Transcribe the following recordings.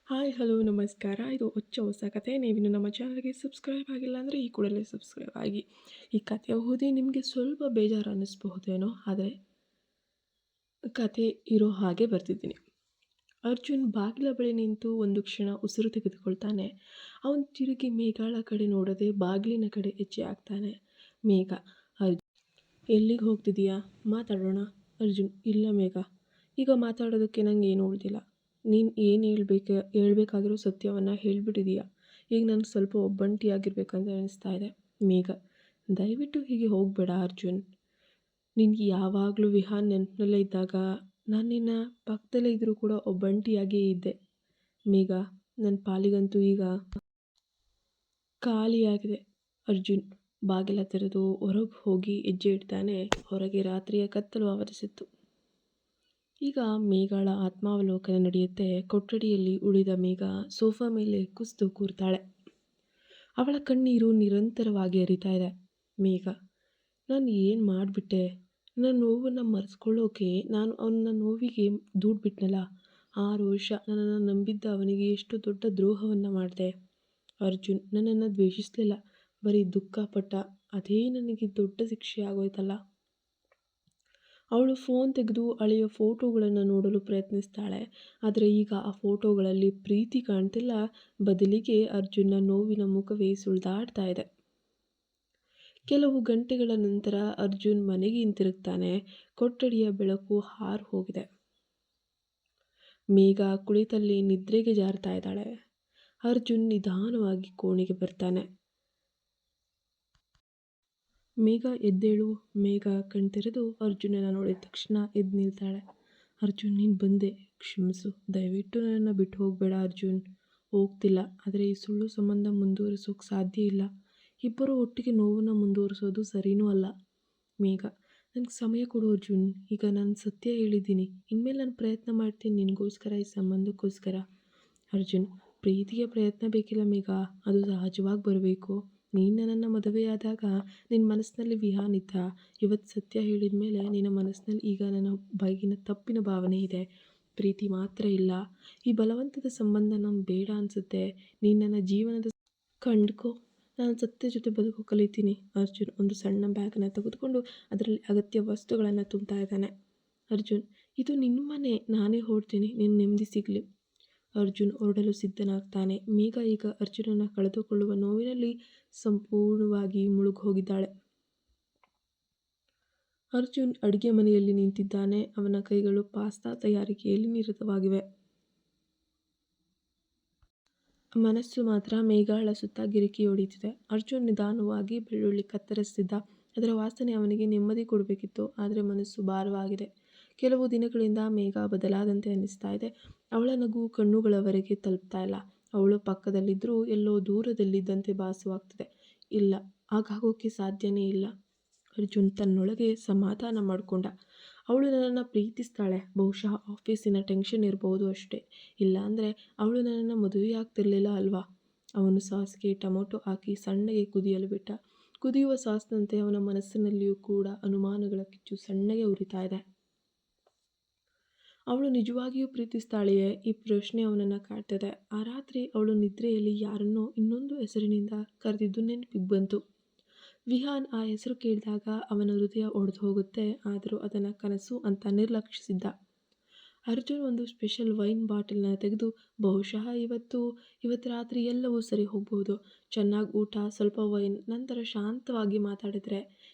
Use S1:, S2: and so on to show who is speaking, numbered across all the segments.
S1: Hi hello ನಮಸ್ಕಾರ. ಇದು ಹೊಸ ಕತೆ. ನೀವಿನ್ನು ನಮ್ಮ ಚಾನಲ್ಗೆ ಸಬ್ಸ್ಕ್ರೈಬ್ ಆಗಿಲ್ಲ ಅಂದರೆ ಈ ಕೂಡಲೇ ಸಬ್ಸ್ಕ್ರೈಬ್ ಆಗಿ. ಈ ಕಥೆ ಓದಿ ನಿಮಗೆ ಸ್ವಲ್ಪ ಬೇಜಾರು ಅನ್ನಿಸ್ಬಹುದೇನೋ, ಆದರೆ ಕತೆ ಇರೋ ಹಾಗೆ ಬರ್ತಿದ್ದೀನಿ. ಅರ್ಜುನ್ ಬಾಗಿಲ ಬಳಿ ನಿಂತು ಒಂದು ಕ್ಷಣ ಉಸಿರು ತೆಗೆದುಕೊಳ್ತಾನೆ. ಅವನು ತಿರುಗಿ ಮೇಘಳ ಕಡೆ ನೋಡದೆ ಬಾಗಿಲಿನ ಕಡೆ ಹೆಜ್ಜೆ ಹಾಕ್ತಾನೆ. ಮೇಘ: ಎಲ್ಲಿಗೆ ಹೋಗ್ತಿದೀಯಾ? ಮಾತಾಡೋಣ. ಅರ್ಜುನ್: ಇಲ್ಲ ಮೇಘ, ಈಗ ಮಾತಾಡೋದಕ್ಕೆ ನಂಗೆ ಏನು ಉಳಿದಿಲ್ಲ. ನೀನು ಏನು ಹೇಳ್ಬೇಕಾಗಿರೋ ಸತ್ಯವನ್ನು ಹೇಳ್ಬಿಟ್ಟಿದೀಯಾ. ಈಗ ನನಗೆ ಸ್ವಲ್ಪ ಒಬ್ಬಂಟಿಯಾಗಿರ್ಬೇಕಂತ ಅನಿಸ್ತಾ ಇದೆ. ಮೇಘ: ದಯವಿಟ್ಟು ಹೀಗೆ ಹೋಗಬೇಡ ಅರ್ಜುನ್. ನಿನಗೆ ಯಾವಾಗಲೂ ವಿಹಾನ್ ನೆನಪಿನಲ್ಲೇ ಇದ್ದಾಗ ನಾನು ನಿನ್ನ ಪಕ್ಕದಲ್ಲೇ ಇದ್ದರೂ ಕೂಡ ಒಬ್ಬಂಟಿಯಾಗಿಯೇ ಇದ್ದೆ. ಮೇಘ: ನನ್ನ ಪಾಲಿಗಂತೂ ಈಗ ಖಾಲಿಯಾಗಿದೆ. ಅರ್ಜುನ್ ಬಾಗಿಲ ತೆರೆದು ಹೊರಗೆ ಹೋಗಿ ಹೆಜ್ಜೆ ಇಡ್ತಾನೆ. ಹೊರಗೆ ರಾತ್ರಿಯ ಕತ್ತಲು ಆವರಿಸಿತ್ತು. ಈಗ ಮೇಘಳ ಆತ್ಮಾವಲೋಕನ ನಡೆಯುತ್ತೆ. ಕೊಠಡಿಯಲ್ಲಿ ಉಳಿದ ಮೇಘ ಸೋಫಾ ಮೇಲೆ ಕುಸಿದು ಕೂರ್ತಾಳೆ. ಅವಳ ಕಣ್ಣೀರು ನಿರಂತರವಾಗಿ ಹರಿತಾ ಇದೆ. ಮೇಘ: ನಾನು ಏನು ಮಾಡಿಬಿಟ್ಟೆ? ನನ್ನ ನೋವನ್ನು ಮರೆಸ್ಕೊಳ್ಳೋಕೆ ನಾನು ಅವನ ನೋವಿಗೆ ದೂಡ್ಬಿಟ್ನಲ್ಲ. 6 ವರ್ಷ ನನ್ನನ್ನು ನಂಬಿದ್ದ ಅವನಿಗೆ ಎಷ್ಟು ದೊಡ್ಡ ದ್ರೋಹವನ್ನು ಮಾಡಿದೆ. ಅರ್ಜುನ್ ನನ್ನನ್ನು ದ್ವೇಷಿಸಲಿಲ್ಲ, ಬರೀ ದುಃಖಪಟ್ಟ. ಅದೇ ನನಗೆ ದೊಡ್ಡ ಶಿಕ್ಷೆ ಆಗೋಯ್ತಲ್ಲ. ಅವಳು ಫೋನ್ ತೆಗೆದು ಹಳೆಯ ಫೋಟೋಗಳನ್ನು ನೋಡಲು ಪ್ರಯತ್ನಿಸ್ತಾಳೆ. ಆದರೆ ಈಗ ಆ ಫೋಟೋಗಳಲ್ಲಿ ಪ್ರೀತಿ ಕಾಣ್ತಿಲ್ಲ, ಬದಲಿಗೆ ಅರ್ಜುನ್ನ ನೋವಿನ ಮುಖವೇ ಸುಳಿದಾಡ್ತಾ ಇದೆ. ಕೆಲವು ಗಂಟೆಗಳ ನಂತರ ಅರ್ಜುನ್ ಮನೆಗೆ ಹಿಂತಿರುಗ್ತಾನೆ. ಕೊಠಡಿಯ ಬೆಳಕು ಹಾರು ಹೋಗಿದೆ. ಮೇಘ ಕುಳಿತಲ್ಲಿ ನಿದ್ರೆಗೆ ಜಾರ್ತಾ ಇದ್ದಾಳೆ. ಅರ್ಜುನ್ ನಿಧಾನವಾಗಿ ಕೋಣೆಗೆ ಬರ್ತಾನೆ. ಮೇಘ ಎದ್ದೇಳು. ಮೇಘ ಕಣ್ತೆರೆದು ಅರ್ಜುನನ ನೋಡಿದ ತಕ್ಷಣ ಎದ್ದು ನಿಲ್ತಾಳೆ. ಅರ್ಜುನ್ ನೀನು ಬಂದೆ, ಕ್ಷಮಿಸು. ದಯವಿಟ್ಟು ನನ್ನನ್ನು ಬಿಟ್ಟು ಹೋಗಬೇಡ ಅರ್ಜುನ್. ಹೋಗ್ತಿಲ್ಲ, ಆದರೆ ಈ ಸುಳ್ಳು ಸಂಬಂಧ ಮುಂದುವರಿಸೋಕೆ ಸಾಧ್ಯ ಇಲ್ಲ. ಇಬ್ಬರು ಒಟ್ಟಿಗೆ ನೋವನ್ನು ಮುಂದುವರಿಸೋದು ಸರಿನೂ ಅಲ್ಲ. ಮೇಘ: ನನಗೆ ಸಮಯ ಕೊಡು ಅರ್ಜುನ್. ಈಗ ನಾನು ಸತ್ಯ ಹೇಳಿದ್ದೀನಿ. ಇನ್ಮೇಲೆ ನಾನು ಪ್ರಯತ್ನ ಮಾಡ್ತೀನಿ ನಿನಗೋಸ್ಕರ, ಈ ಸಂಬಂಧಕ್ಕೋಸ್ಕರ. ಅರ್ಜುನ್: ಪ್ರೀತಿಗೆ ಪ್ರಯತ್ನ ಬೇಕಿಲ್ಲ ಮೇಘ, ಅದು ಸಹಜವಾಗಿ ಬರಬೇಕು. ನೀನು ನನ್ನನ್ನು ಮದುವೆಯಾದಾಗ ನಿನ್ನ ಮನಸ್ಸಿನಲ್ಲಿ ವಿಹಾನ್ ಇದ್ದ. ಇವತ್ತು ಸತ್ಯ ಹೇಳಿದ ಮೇಲೆ ನಿನ್ನ ಮನಸ್ಸಿನಲ್ಲಿ ಈಗ ನನ್ನ ಬಗೆಗಿನ ತಪ್ಪಿನ ಭಾವನೆ ಇದೆ, ಪ್ರೀತಿ ಮಾತ್ರ ಇಲ್ಲ. ಈ ಬಲವಂತದ ಸಂಬಂಧ ನಂಗೆ ಬೇಡ ಅನಿಸುತ್ತೆ. ನೀನು ನನ್ನ ಜೀವನದ ಕಂಡ್ಕೋ, ನಾನು ಸತ್ಯ ಜೊತೆ ಬದುಕು ಕಲಿತೀನಿ. ಅರ್ಜುನ್ ಒಂದು ಸಣ್ಣ ಬ್ಯಾಗನ್ನು ತೆಗೆದುಕೊಂಡು ಅದರಲ್ಲಿ ಅಗತ್ಯ ವಸ್ತುಗಳನ್ನು ತುಂಬ್ತಾ ಇದ್ದಾನೆ. ಅರ್ಜುನ್: ಇದು ನಿಮ್ಮ ಮನೆ, ನಾನೇ ಹೊರಡ್ತೀನಿ, ನಿನ್ನ ನೆಮ್ಮದಿ ಸಿಗಲಿ. ಅರ್ಜುನ್ ಹೊರಡಲು ಸಿದ್ಧನಾಗ್ತಾನೆ. ಮೇಘ ಈಗ ಅರ್ಜುನನ್ನು ಕಳೆದುಕೊಳ್ಳುವ ನೋವಿನಲ್ಲಿ ಸಂಪೂರ್ಣವಾಗಿ ಮುಳುಗೋಗಿದ್ದಾಳೆ. ಅರ್ಜುನ್ ಅಡುಗೆ ಮನೆಯಲ್ಲಿ ನಿಂತಿದ್ದಾನೆ. ಅವನ ಕೈಗಳು ಪಾಸ್ತಾ ತಯಾರಿಕೆಯಲ್ಲಿ ನಿರತವಾಗಿವೆ. ಮನಸ್ಸು ಮಾತ್ರ ಮೇಘಳ ಸುತ್ತ ಗಿರಿಕಿ ಹೊಡೆಯುತ್ತಿದೆ. ಅರ್ಜುನ್ ನಿಧಾನವಾಗಿ ಬೆಳ್ಳುಳ್ಳಿ ಕತ್ತರಿಸ್ತಿದ್ದ. ಅದರ ವಾಸನೆ ಅವನಿಗೆ ನೆಮ್ಮದಿ ಕೊಡಬೇಕಿತ್ತು, ಆದರೆ ಮನಸ್ಸು ಭಾರವಾಗಿದೆ. ಕೆಲವು ದಿನಗಳಿಂದ ಮೇಘ ಬದಲಾದಂತೆ ಅನ್ನಿಸ್ತಾ ಇದೆ. ಅವಳ ನಗು ಕಣ್ಣುಗಳವರೆಗೆ ತಲುಪ್ತಾ ಇಲ್ಲ. ಅವಳು ಪಕ್ಕದಲ್ಲಿದ್ದರೂ ಎಲ್ಲೋ ದೂರದಲ್ಲಿದ್ದಂತೆ ಭಾಸವಾಗ್ತಿದೆ. ಇಲ್ಲ, ಹಾಗಾಗೋಕ್ಕೆ ಸಾಧ್ಯನೇ ಇಲ್ಲ. ಅರ್ಜುನ್ ತನ್ನೊಳಗೆ ಸಮಾಧಾನ ಮಾಡಿಕೊಂಡ. ಅವಳು ನನ್ನನ್ನು ಪ್ರೀತಿಸ್ತಾಳೆ. ಬಹುಶಃ ಆಫೀಸಿನ ಟೆನ್ಷನ್ ಇರಬಹುದು ಅಷ್ಟೇ. ಇಲ್ಲಾಂದರೆ ಅವಳು ನನ್ನನ್ನು ಮದುವೆಯಾಗ್ತಿರ್ಲಿಲ್ಲ ಅಲ್ವಾ. ಅವನು ಸಾಸ್ಗೆ ಟೊಮೊಟೊ ಹಾಕಿ ಸಣ್ಣಗೆ ಕುದಿಯಲು ಬಿಟ್ಟ. ಕುದಿಯುವ ಸಾಸ್ನಂತೆ ಅವನ ಮನಸ್ಸಿನಲ್ಲಿಯೂ ಕೂಡ ಅನುಮಾನಗಳ ಕಿಚ್ಚು ಸಣ್ಣಗೆ ಉರಿತಾ ಇದೆ. ಅವಳು ನಿಜವಾಗಿಯೂ ಪ್ರೀತಿಸ್ತಾಳೆಯೇ? ಈ ಪ್ರಶ್ನೆ ಅವನನ್ನು ಕಾಡ್ತಿದೆ. ಆ ರಾತ್ರಿ ಅವಳು ನಿದ್ರೆಯಲ್ಲಿ ಯಾರನ್ನೋ ಇನ್ನೊಂದು ಹೆಸರಿನಿಂದ ಕರೆದಿದ್ದು ನೆನಪಿಗೆ ಬಂತು. ವಿಹಾನ್ ಆ ಹೆಸರು ಕೇಳಿದಾಗ ಅವನ ಹೃದಯ ಒಡೆದು ಹೋಗುತ್ತೆ. ಆದರೂ ಅದನ್ನು ಕನಸು ಅಂತ ನಿರ್ಲಕ್ಷಿಸಿದ್ದ. ಅರ್ಜುನ್ ಒಂದು ಸ್ಪೆಷಲ್ ವೈನ್ ಬಾಟಲ್ನ ತೆಗೆದು, ಬಹುಶಃ ಇವತ್ತು ರಾತ್ರಿ ಎಲ್ಲವೂ ಸರಿ ಹೋಗ್ಬೋದು. ಚೆನ್ನಾಗಿ ಊಟ, ಸ್ವಲ್ಪ ವೈನ್, ನಂತರ ಶಾಂತವಾಗಿ ಮಾತಾಡಿದ್ರೆ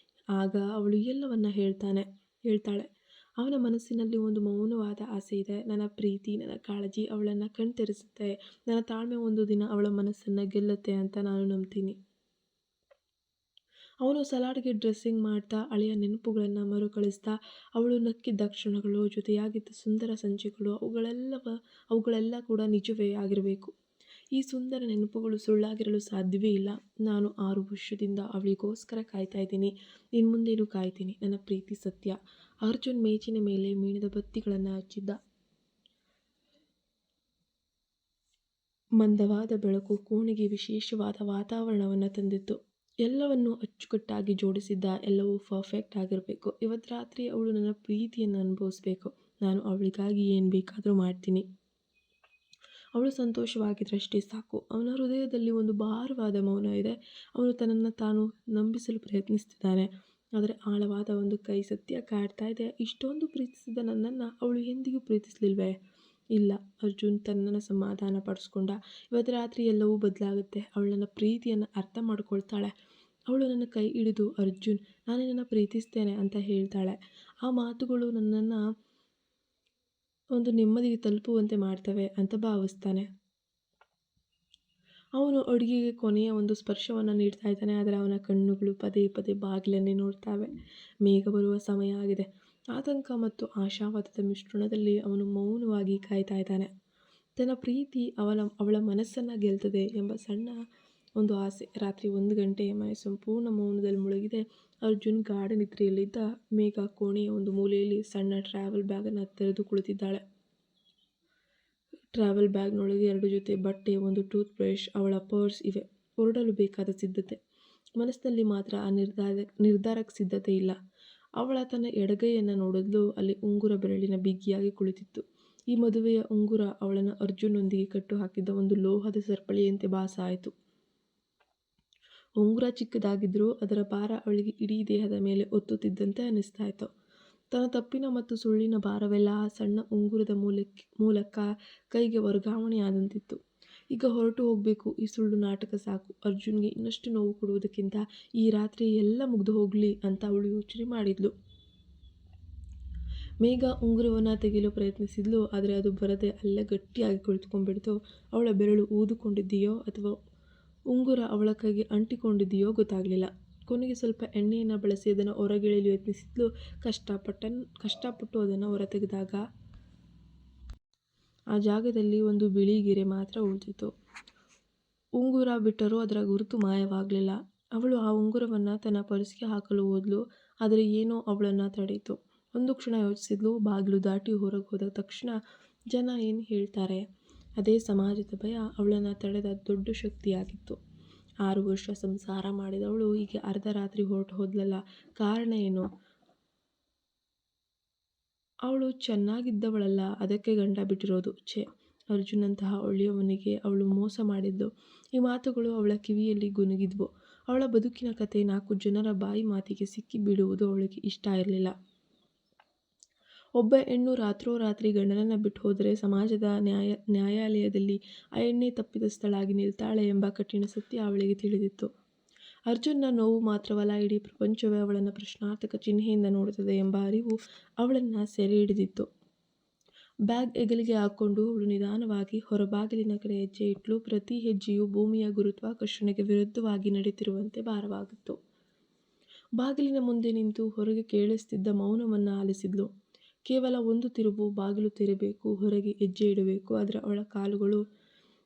S1: ಆಗ ಅವಳು ಎಲ್ಲವನ್ನ ಹೇಳ್ತಾಳೆ. ಅವನ ಮನಸ್ಸಿನಲ್ಲಿ ಒಂದು ಮೌನವಾದ ಆಸೆ ಇದೆ. ನನ್ನ ಪ್ರೀತಿ, ನನ್ನ ಕಾಳಜಿ ಅವಳನ್ನು ಕಣ್ತೆರೆಸುತ್ತೆ. ನನ್ನ ತಾಳ್ಮೆ ಒಂದು ದಿನ ಅವಳ ಮನಸ್ಸನ್ನು ಗೆಲ್ಲುತ್ತೆ ಅಂತ ನಾನು ನಂಬ್ತೀನಿ. ಅವನು ಸಲಾಡ್ಗೆ ಡ್ರೆಸ್ಸಿಂಗ್ ಮಾಡ್ತಾ ಹಳೆಯ ನೆನಪುಗಳನ್ನು ಮರುಕಳಿಸ್ತಾ, ಅವಳು ನಕ್ಕಿದ್ದ ಕ್ಷಣಗಳು, ಜೊತೆಯಾಗಿದ್ದ ಸುಂದರ ಸಂಜೆಗಳು, ಅವುಗಳೆಲ್ಲ ಕೂಡ ನಿಜವೇ ಆಗಿರಬೇಕು. ಈ ಸುಂದರ ನೆನಪುಗಳು ಸುಳ್ಳಾಗಿರಲು ಸಾಧ್ಯವೇ ಇಲ್ಲ. ನಾನು 6 ವರ್ಷದಿಂದ ಅವಳಿಗೋಸ್ಕರ ಕಾಯ್ತಾ ಇದ್ದೀನಿ. ಇನ್ನು ಮುಂದೇನು ಕಾಯ್ತೀನಿ. ನನ್ನ ಪ್ರೀತಿ ಸತ್ಯ. ಅರ್ಜುನ್ ಮೇಜಿನ ಮೇಲೆ ಮೇಣದ ಬತ್ತಿಗಳನ್ನು ಹಚ್ಚಿದ್ದ. ಮಂದವಾದ ಬೆಳಕು ಕೋಣೆಗೆ ವಿಶೇಷವಾದ ವಾತಾವರಣವನ್ನು ತಂದಿತ್ತು. ಎಲ್ಲವನ್ನು ಅಚ್ಚುಕಟ್ಟಾಗಿ ಜೋಡಿಸಿದ್ದ. ಎಲ್ಲವೂ ಪರ್ಫೆಕ್ಟ್ ಆಗಿರಬೇಕು. ಇವತ್ತು ರಾತ್ರಿ ಅವಳು ನನ್ನ ಪ್ರೀತಿಯನ್ನು ಅನುಭವಿಸ್ಬೇಕು. ನಾನು ಅವಳಿಗಾಗಿ ಏನು ಬೇಕಾದರೂ ಮಾಡ್ತೀನಿ. ಅವಳು ಸಂತೋಷವಾಗಿದ್ದರಷ್ಟೇ ಸಾಕು. ಅವನ ಹೃದಯದಲ್ಲಿ ಒಂದು ಭಾರವಾದ ಮೌನ ಇದೆ. ಅವನು ತನ್ನನ್ನು ತಾನು ನಂಬಿಸಲು ಪ್ರಯತ್ನಿಸ್ತಿದ್ದಾನೆ. ಆದರೆ ಆಳವಾದ ಒಂದು ಕೈ ಸತ್ಯ ಕಾಡ್ತಾ ಇದೆ. ಇಷ್ಟೊಂದು ಪ್ರೀತಿಸಿದ ನನ್ನನ್ನು ಅವಳು ಎಂದಿಗೂ ಪ್ರೀತಿಸಲಿಲ್ವೇ? ಇಲ್ಲ. ಅರ್ಜುನ್ ತನ್ನನ್ನು ಸಮಾಧಾನ ಪಡಿಸ್ಕೊಂಡ. ಇವತ್ತು ರಾತ್ರಿ ಎಲ್ಲವೂ ಬದಲಾಗುತ್ತೆ. ಅವಳು ನನ್ನ ಪ್ರೀತಿಯನ್ನು ಅರ್ಥ ಮಾಡ್ಕೊಳ್ತಾಳೆ. ಅವಳು ನನ್ನ ಕೈ ಹಿಡಿದು ಅರ್ಜುನ್, ನಾನು ನಿನ್ನನ್ನು ಪ್ರೀತಿಸ್ತೇನೆ ಅಂತ ಹೇಳ್ತಾಳೆ. ಆ ಮಾತುಗಳು ನನ್ನನ್ನು ಒಂದು ನೆಮ್ಮದಿಗೆ ತಲುಪುವಂತೆ ಮಾಡ್ತವೆ ಅಂತ ಭಾವಿಸ್ತಾನೆ. ಅವನು ಅಡುಗೆಗೆ ಕೊನೆಯ ಒಂದು ಸ್ಪರ್ಶವನ್ನು ನೀಡ್ತಾ ಇದ್ದಾನೆ. ಆದರೆ ಅವನ ಕಣ್ಣುಗಳು ಪದೇ ಪದೇ ಬಾಗಿಲನ್ನೇ ನೋಡ್ತಾವೆ. ಮೇಘ ಬರುವ ಸಮಯ ಆಗಿದೆ. ಆತಂಕ ಮತ್ತು ಆಶಾವಾದದ ಮಿಶ್ರಣದಲ್ಲಿ ಅವನು ಮೌನವಾಗಿ ಕಾಯ್ತಾ ಇದ್ದಾನೆ. ತನ್ನ ಪ್ರೀತಿ ಅವಳ ಮನಸ್ಸನ್ನು ಗೆಲ್ತದೆ ಎಂಬ ಸಣ್ಣ ಒಂದು ಆಸೆ. ರಾತ್ರಿ 1 ಗಂಟೆ. ಮನೆ ಸಂಪೂರ್ಣ ಮೌನದಲ್ಲಿ ಮುಳುಗಿದೆ. ಅರ್ಜುನ್ ಗಾಢ ನಿದ್ರೆಯಲ್ಲಿದ್ದ. ಮೇಘ ಕೋಣೆಯ ಒಂದು ಮೂಲೆಯಲ್ಲಿ ಸಣ್ಣ ಟ್ರಾವೆಲ್ ಬ್ಯಾಗನ್ನು ತೆರೆದು ಕುಳಿತಿದ್ದಾಳೆ. ಟ್ರಾವೆಲ್ ಬ್ಯಾಗ್ನೊಳಗೆ 2 ಜೊತೆ ಬಟ್ಟೆ, ಒಂದು ಟೂತ್ ಬ್ರಷ್, ಅವಳ ಪರ್ಸ್ ಇವೆ. ಹೊರಡಲು ಬೇಕಾದ ಸಿದ್ಧತೆ. ಮನಸ್ಸಿನಲ್ಲಿ ಮಾತ್ರ ಆ ನಿರ್ಧಾರಕ್ಕೆ ಸಿದ್ಧತೆ ಇಲ್ಲ. ಅವಳ ತನ್ನ ಎಡಗೈಯನ್ನು ನೋಡಿದ್ಲು. ಅಲ್ಲಿ ಉಂಗುರ ಬೆರಳಿನ ಬಿಗಿಯಾಗಿ ಕುಳಿತಿತ್ತು. ಈ ಮದುವೆಯ ಉಂಗುರ ಅವಳನ್ನು ಅರ್ಜುನ್ನೊಂದಿಗೆ ಕಟ್ಟು ಹಾಕಿದ್ದ ಒಂದು ಲೋಹದ ಸರಪಳಿಯಂತೆ ಭಾಸ ಆಯಿತು. ಉಂಗುರ ಚಿಕ್ಕದಾಗಿದ್ದರೂ ಅದರ ಭಾರ ಅವಳಿಗೆ ಇಡೀ ದೇಹದ ಮೇಲೆ ಒತ್ತುತ್ತಿದ್ದಂತೆ ಅನ್ನಿಸ್ತಾ ಇತ್ತು. ತನ್ನ ತಪ್ಪಿನ ಮತ್ತು ಸುಳ್ಳಿನ ಭಾರವೆಲ್ಲ ಆ ಸಣ್ಣ ಉಂಗುರದ ಮೂಲಕ ಕೈಗೆ ವರ್ಗಾವಣೆಯಾದಂತಿತ್ತು. ಈಗ ಹೊರಟು ಹೋಗಬೇಕು. ಈ ಸುಳ್ಳು ನಾಟಕ ಸಾಕು. ಅರ್ಜುನ್ಗೆ ಇನ್ನಷ್ಟು ನೋವು ಕೊಡುವುದಕ್ಕಿಂತ ಈ ರಾತ್ರಿ ಎಲ್ಲ ಮುಗಿದು ಹೋಗಲಿ ಅಂತ ಅವಳು ಯೋಚನೆ ಮಾಡಿದ್ಲು. ಮೇಘ ಉಂಗುರವನ್ನು ತೆಗೆಯಲು ಪ್ರಯತ್ನಿಸಿದ್ಲು. ಆದರೆ ಅದು ಬರದೆ ಅಲ್ಲೇ ಗಟ್ಟಿಯಾಗಿ ಕುಳಿತುಕೊಂಡ್ಬಿಡ್ತು. ಅವಳ ಬೆರಳು ಊದಿಕೊಂಡಿದೆಯೋ ಅಥವಾ ಉಂಗುರ ಅವಳ ಕೈಗೆ ಅಂಟಿಕೊಂಡಿದೆಯೋ ಗೊತ್ತಾಗಲಿಲ್ಲ. ಕೊನೆಗೆ ಸ್ವಲ್ಪ ಎಣ್ಣೆಯನ್ನು ಬಳಸಿ ಅದನ್ನು ಹೊರಗೆಳೆಯಲು ಯತ್ನಿಸಿದ್ಲು. ಕಷ್ಟಪಟ್ಟು ಅದನ್ನು ಹೊರತೆಗೆದಾಗ ಆ ಜಾಗದಲ್ಲಿ ಒಂದು ಬಿಳಿ ಗೆರೆ ಮಾತ್ರ ಉಳಿದಿತ್ತು. ಉಂಗುರ ಬಿಟ್ಟರೂ ಅದರ ಗುರುತು ಮಾಯವಾಗಲಿಲ್ಲ. ಅವಳು ಆ ಉಂಗುರವನ್ನು ತನ್ನ ಪರ್ಸ್ಗೆ ಹಾಕಲು ಹೋದ್ಲು. ಆದರೆ ಏನೋ ಅವಳನ್ನು ತಡೆಯಿತು. ಒಂದು ಕ್ಷಣ ಯೋಚಿಸಿದ್ಲು. ಬಾಗಿಲು ದಾಟಿ ಹೊರಗೆ ಹೋದ ತಕ್ಷಣ ಜನ ಏನು ಹೇಳ್ತಾರೆ, ಅದೇ ಸಮಾಜದ ಭಯ ಅವಳನ್ನು ತಡೆದ ದೊಡ್ಡ ಶಕ್ತಿಯಾಗಿತ್ತು. 6 ವರ್ಷ ಸಂಸಾರ ಮಾಡಿದವಳು ಹೀಗೆ ಅರ್ಧ ರಾತ್ರಿ ಹೊರಟು ಹೋದ್ಲಲ್ಲ. ಕಾರಣ ಏನು? ಅವಳು ಚೆನ್ನಾಗಿದ್ದವಳಲ್ಲ, ಅದಕ್ಕೆ ಗಂಡ ಬಿಟ್ಟಿರೋದು. ಛೇ, ಅರ್ಜುನಂತಹ ಒಳ್ಳೆಯವನಿಗೆ ಅವಳು ಮೋಸ ಮಾಡಿದ್ಲು. ಈ ಮಾತುಗಳು ಅವಳ ಕಿವಿಯಲ್ಲಿ ಗುನುಗಿದ್ವು. ಅವಳ ಬದುಕಿನ ಕತೆ 4 ಜನರ ಬಾಯಿ ಮಾತಿಗೆ ಸಿಕ್ಕಿ ಬೀಳುವುದು ಅವಳಿಗೆ ಇಷ್ಟ ಇರಲಿಲ್ಲ. ಒಬ್ಬ ಹೆಣ್ಣು ರಾತ್ರೋರಾತ್ರಿ ಗಂಡನನ್ನು ಬಿಟ್ಟು ಹೋದರೆ ಸಮಾಜದ ನ್ಯಾಯಾಲಯದಲ್ಲಿ ಆ ಹೆಣ್ಣೆ ತಪ್ಪಿತಸ್ಥಳಾಗಿ ನಿಲ್ತಾಳೆ ಎಂಬ ಕಠಿಣ ಸತ್ಯ ಅವಳಿಗೆ ತಿಳಿದಿತ್ತು. ಅರ್ಜುನ್ನ ನೋವು ಮಾತ್ರವಲ್ಲ, ಇಡೀ ಪ್ರಪಂಚವೇ ಅವಳನ್ನು ಪ್ರಶ್ನಾರ್ಥಕ ಚಿಹ್ನೆಯಿಂದ ನೋಡುತ್ತದೆ ಎಂಬ ಅರಿವು ಅವಳನ್ನು ಸೆರೆ ಹಿಡಿದಿತ್ತು. ಬ್ಯಾಗ್ ಹೆಗಲಿಗೆ ಹಾಕ್ಕೊಂಡು ಅವಳು ನಿಧಾನವಾಗಿ ಹೊರಬಾಗಿಲಿನ ಕಡೆ ಹೆಜ್ಜೆ ಇಟ್ಲು. ಪ್ರತಿ ಹೆಜ್ಜೆಯೂ ಭೂಮಿಯ ಗುರುತ್ವಾಕರ್ಷಣೆಗೆ ವಿರುದ್ಧವಾಗಿ ನಡೆಯುತ್ತಿರುವಂತೆ ಭಾರವಾಗಿತ್ತು. ಬಾಗಿಲಿನ ಮುಂದೆ ನಿಂತು ಹೊರಗೆ ಕೇಳಿಸ್ತಿದ್ದ ಮೌನವನ್ನು ಆಲಿಸಿದ್ಲು. ಕೇವಲ ಒಂದು ತಿರುವು, ಬಾಗಿಲು ತೆರೆಬೇಕು, ಹೊರಗೆ ಹೆಜ್ಜೆ ಇಡಬೇಕು. ಆದರೆ ಅವಳ ಕಾಲುಗಳು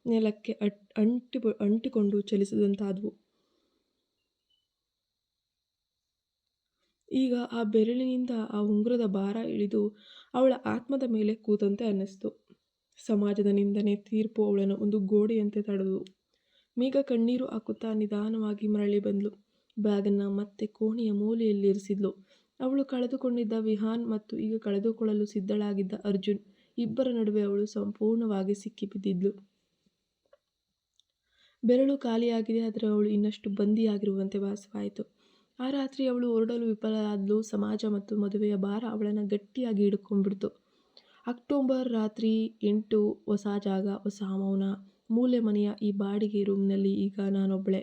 S1: ನೆಲಕ್ಕೆ ಅಂಟಿಕೊಂಡು ಚಲಿಸದಂತಾದವು. ಈಗ ಆ ಬೆರಳಿನಿಂದ ಆ ಉಂಗುರದ ಭಾರ ಇಳಿದು ಅವಳ ಆತ್ಮದ ಮೇಲೆ ಕೂತಂತೆ ಅನ್ನಿಸ್ತು. ಸಮಾಜದ ನಿಂದನೆ, ತೀರ್ಪು ಅವಳನ್ನು ಒಂದು ಗೋಡೆಯಂತೆ ತಡೆದು. ಮೇಘ ಕಣ್ಣೀರು ಹಾಕುತ್ತಾ ನಿಧಾನವಾಗಿ ಮರಳಿ ಬಂದ್ಲು. ಬ್ಯಾಗನ್ನು ಮತ್ತೆ ಕೋಣೆಯ ಮೂಲೆಯಲ್ಲಿ ಇರಿಸಿದ್ಲು. ಅವಳು ಕಳೆದುಕೊಂಡಿದ್ದ ವಿಹಾನ್ ಮತ್ತು ಈಗ ಕಳೆದುಕೊಳ್ಳಲು ಸಿದ್ಧಳಾಗಿದ್ದ ಅರ್ಜುನ್, ಇಬ್ಬರ ನಡುವೆ ಅವಳು ಸಂಪೂರ್ಣವಾಗಿ ಸಿಕ್ಕಿಬಿದ್ದಿದ್ಲು. ಬೆರಳು ಖಾಲಿಯಾಗಿದೆ, ಆದರೆ ಅವಳು ಇನ್ನಷ್ಟು ಬಂದಿಯಾಗಿರುವಂತೆ ಭಾಸವಾಯಿತು. ಆ ರಾತ್ರಿ ಅವಳು ಹೊರಡಲು ವಿಫಲರಾದ್ಲು. ಸಮಾಜ ಮತ್ತು ಮದುವೆಯ ಭಾರ ಅವಳನ್ನು ಗಟ್ಟಿಯಾಗಿ ಹಿಡ್ಕೊಂಡ್ಬಿಡ್ತು. ಅಕ್ಟೋಬರ್ ರಾತ್ರಿ 8. ಹೊಸ ಜಾಗ, ಹೊಸ ಮೌನ. ಮೂಲೆ ಮನೆಯ ಈ ಬಾಡಿಗೆ ರೂಮ್ನಲ್ಲಿ ಈಗ ನಾನೊಬ್ಬಳೆ.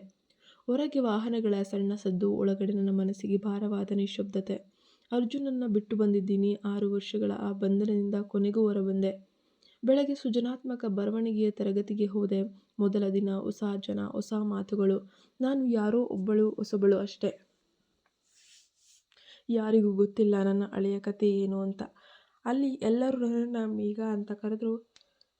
S1: ಹೊರಗೆ ವಾಹನಗಳ ಸಣ್ಣ ಸದ್ದು, ಒಳಗಡೆ ನನ್ನ ಮನಸ್ಸಿಗೆ ಭಾರವಾದ ನಿಶ್ಶಬ್ದತೆ. ಅರ್ಜುನನ್ನು ಬಿಟ್ಟು ಬಂದಿದ್ದೀನಿ. 6 ವರ್ಷಗಳ ಆ ಬಂಧನದಿಂದ ಕೊನೆಗೂ ಹೊರಬಂದೆ. ಬೆಳಗ್ಗೆ ಸೃಜನಾತ್ಮಕ ಬರವಣಿಗೆಯ ತರಗತಿಗೆ ಹೋದೆ. ಮೊದಲ ದಿನ, ಹೊಸ ಜನ, ಹೊಸ ಮಾತುಗಳು. ನಾನು ಯಾರೋ ಒಬ್ಬಳು ಹೊಸಬಳು ಅಷ್ಟೇ. ಯಾರಿಗೂ ಗೊತ್ತಿಲ್ಲ ನನ್ನ ಹಳೆಯ ಕತೆ ಏನು ಅಂತ. ಅಲ್ಲಿ ಎಲ್ಲರೂ ನನ್ನನ್ನು ಮೇಘ ಅಂತ ಕರೆದ್ರು.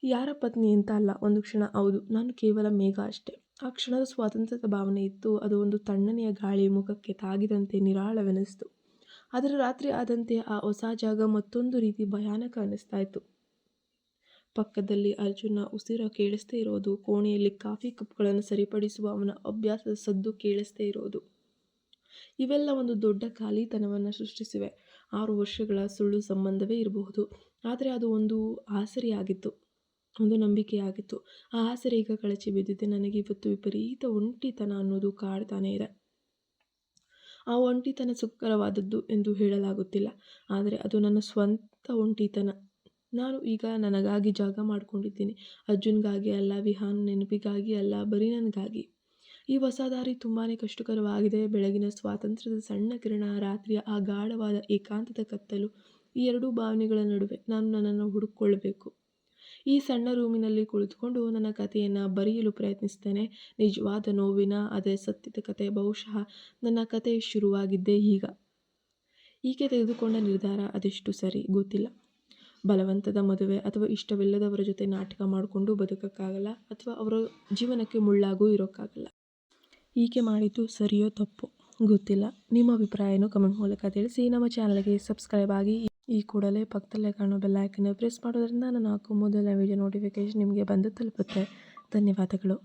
S1: ಯಾರ ಪತ್ನಿ ಅಂತ ಅಲ್ಲ. ಒಂದು ಕ್ಷಣ ಹೌದು, ನಾನು ಕೇವಲ ಮೇಘ ಅಷ್ಟೇ. ಆ ಕ್ಷಣದ ಸ್ವಾತಂತ್ರ್ಯದ ಭಾವನೆ ಇತ್ತು. ಅದು ಒಂದು ತಣ್ಣನೆಯ ಗಾಳಿಯ ಮುಖಕ್ಕೆ ತಾಗಿದಂತೆ ನಿರಾಳವೆನಿಸ್ತು. ಆದರೆ ರಾತ್ರಿ ಆದಂತೆ ಆ ಹೊಸ ಜಾಗ ಮತ್ತೊಂದು ರೀತಿ ಭಯಾನಕ ಅನ್ನಿಸ್ತಾ ಇತ್ತು. ಪಕ್ಕದಲ್ಲಿ ಅರ್ಜುನ್ನ ಉಸಿರು ಕೇಳಿಸ್ತೇ ಇರೋದು, ಕೋಣೆಯಲ್ಲಿ ಕಾಫಿ ಕಪ್ಗಳನ್ನು ಸರಿಪಡಿಸುವ ಅವನ ಅಭ್ಯಾಸದ ಸದ್ದು ಕೇಳಿಸ್ತೇ ಇರೋದು. ಇವೆಲ್ಲ ಒಂದು ದೊಡ್ಡ ಖಾಲಿತನವನ್ನು ಸೃಷ್ಟಿಸಿವೆ. 6 ವರ್ಷಗಳ ಸುಳ್ಳು ಸಂಬಂಧವೇ ಇರಬಹುದು, ಆದರೆ ಅದು ಒಂದು ಆಸರೆಯಾಗಿತ್ತು. ಒಂದು ನಂಬಿಕೆಯಾಗಿತ್ತು. ಆ ಆಸರೆ ಈಗ ಕಳಚಿ ಬಿದ್ದಿದೆ. ನನಗೆ ಇವತ್ತು ವಿಪರೀತ ಒಂಟಿತನ ಅನ್ನೋದು ಕಾಡ್ತಾನೇ ಇದೆ. ಆ ಒಂಟಿತನ ಸುಖಕರವಾದದ್ದು ಎಂದು ಹೇಳಲಾಗುತ್ತಿಲ್ಲ, ಆದರೆ ಅದು ನನ್ನ ಸ್ವಂತ ಒಂಟಿತನ. ನಾನು ಈಗ ನನಗಾಗಿ ಜಾಗ ಮಾಡ್ಕೊಂಡಿದ್ದೀನಿ. ಅರ್ಜುನ್ಗಾಗಿ ಅಲ್ಲ, ವಿಹಾನ್ ನೆನಪಿಗಾಗಿ ಅಲ್ಲ, ಬರೀ ನನಗಾಗಿ. ಈ ಹೊಸ ದಾರಿ ತುಂಬಾ ಕಷ್ಟಕರವಾಗಿದೆ. ಬೆಳಗಿನ ಸ್ವಾತಂತ್ರ್ಯದ ಸಣ್ಣ ಕಿರಣ, ರಾತ್ರಿಯ ಆ ಗಾಢವಾದ ಏಕಾಂತದ ಕತ್ತಲು, ಈ ಎರಡೂ ಭಾವನೆಗಳ ನಡುವೆ ನಾನು ನನ್ನನ್ನು ಹುಡುಕೊಳ್ಳಬೇಕು. ಈ ಸಣ್ಣ ರೂಮಿನಲ್ಲಿ ಕುಳಿತುಕೊಂಡು ನನ್ನ ಕಥೆಯನ್ನು ಬರೆಯಲು ಪ್ರಯತ್ನಿಸ್ತೇನೆ. ನಿಜವಾದ ನೋವಿನ, ಅದೇ ಸತ್ಯದ ಕತೆ. ಬಹುಶಃ ನನ್ನ ಕತೆ ಶುರುವಾಗಿದ್ದೇ ಈಗ. ಈಕೆ ತೆಗೆದುಕೊಂಡ ನಿರ್ಧಾರ ಅದೆಷ್ಟು ಸರಿ ಗೊತ್ತಿಲ್ಲ. ಬಲವಂತದ ಮದುವೆ ಅಥವಾ ಇಷ್ಟವಿಲ್ಲದವರ ಜೊತೆ ನಾಟಕ ಮಾಡಿಕೊಂಡು ಬದುಕೋಕ್ಕಾಗಲ್ಲ, ಅಥವಾ ಅವರ ಜೀವನಕ್ಕೆ ಮುಳ್ಳಾಗೂ ಇರೋಕ್ಕಾಗಲ್ಲ. ಈಕೆ ಮಾಡಿದ್ದು ಸರಿಯೋ ತಪ್ಪೋ ಗೊತ್ತಿಲ್ಲ. ನಿಮ್ಮ ಅಭಿಪ್ರಾಯನೂ ಕಮೆಂಟ್ ಮೂಲಕ ತಿಳಿಸಿ. ನಮ್ಮ ಚಾನಲ್ಗೆ ಸಬ್ಸ್ಕ್ರೈಬ್ ಆಗಿ. ಈ ಕೂಡಲೇ ಪಕ್ಕದಲ್ಲೇ ಕಾಣೋ ಬೆಲ್ ಐಕನ್ನ ಪ್ರೆಸ್ ಮಾಡೋದ್ರಿಂದ ನಾನು ಹಾಕೋ ಮೊದಲ ವಿಡಿಯೋ ನೋಟಿಫಿಕೇಶನ್ ನಿಮಗೆ ಬಂದು ತಲುಪುತ್ತೆ. ಧನ್ಯವಾದಗಳು.